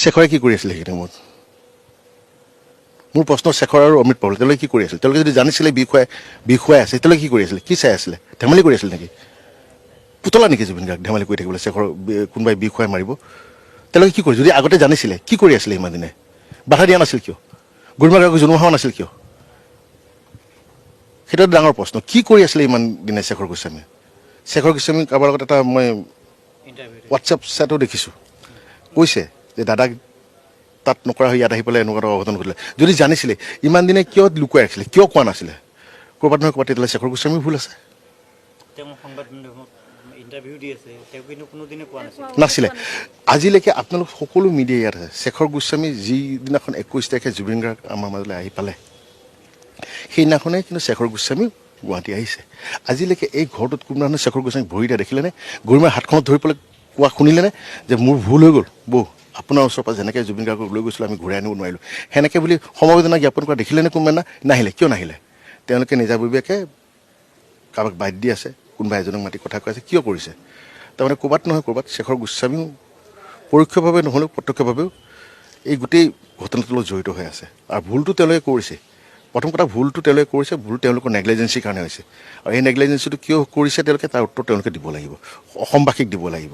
শেখৰে কি কৰি আছিলে সেইখিনি সময়ত মোৰ প্ৰশ্ন শেখৰ আৰু অমিত পাবল তেওঁলোকে কি কৰি আছিল তেওঁলোকে যদি জানিছিলে বিষুৱাই আছে তেওঁলোকে কি কৰি আছিলে কি চাই আছিলে ধেমালি কৰি আছিল নেকি পুতলা নেকি জুবিন গাৰ্গ ধেমালি কৰি থাকিবলৈ শেখৰ কোনোবাই বিষুৱাই মাৰিব তেওঁলোকে কি কৰি যদি আগতে জানিছিলে কি কৰি আছিলে ইমান দিনে বাধা দিয়া নাছিল কিয় গুৰিমা গাৰ্গক জনোৱা হোৱা নাছিল কিয় সেইটো ডাঙৰ প্ৰশ্ন কি কৰি আছিলে ইমান দিনে শেখৰ গোস্বামী কাৰোবাৰ লগত এটা মই হোৱাটছএপ চেটো দেখিছোঁ কৈছে যে দাদাক তাত নকৰা হৈ ইয়াত আহি পেলাই এনেকুৱা এটা অঘটন ঘটিলে যদি জানিছিলে ইমান দিনে কিয় লুকুৱাই ৰাখিছিলে কিয় কোৱা নাছিলে ক'ৰবাত নহয় ক'ৰবাত তেতিয়াহ'লে শেখৰ গোস্বামীৰ ভুল আছে নাছিলে আজিলৈকে আপোনালোক সকলো মিডিয়া ইয়াত আছে শেখৰ গোস্বামী যিদিনাখন 21 তাৰিখে জুবিন গাৰ্গ আমাৰ মাজলৈ আহি পালে সেইদিনাখনেই কিন্তু শেখৰ গোস্বামী গুৱাহাটী আহিছে আজিলৈকে এই ঘৰটোত কোনোবা শেখৰ গোস্বামী ভৰি দিয়া দেখিলেনে গৰিমাৰ হাতখনত ধৰি পেলাই কোৱা শুনিলেনে যে মোৰ ভুল হৈ গ'ল বৌ আপোনাৰ ওচৰৰ পৰা যেনেকৈ জুবিন গাৰ্গক লৈ গৈছিলোঁ আমি ঘূৰাই আনিব নোৱাৰিলোঁ সেনেকৈ বুলি সমবেদনা জ্ঞাপন কৰা দেখিলেনে কোনোবাই নাহিলে কিয় নাহিলে তেওঁলোকে নিজাববীয়াকৈ কাৰোবাক বাদ দি আছে কোনোবা এজনক মাতি কথা কৈ আছে কিয় কৰিছে তাৰমানে ক'ৰবাত নহয় ক'ৰবাত শেখৰ গোস্বামীও পৰোক্ষভাৱে নহ'লেও প্ৰত্যক্ষভাৱেও এই গোটেই ঘটনাটোৰ লগত জড়িত হৈ আছে আৰু ভুলটো তেওঁলোকে কৰিছে প্ৰথম কথা ভুলটো তেওঁলোকে কৰিছে ভুল তেওঁলোকৰ নেগলিজেঞ্চিৰ কাৰণে হৈছে আৰু এই নেগলিজেঞ্চিটো কিয় কৰিছে তেওঁলোকে তাৰ উত্তৰ তেওঁলোকে দিব লাগিব অসমবাসীক দিব লাগিব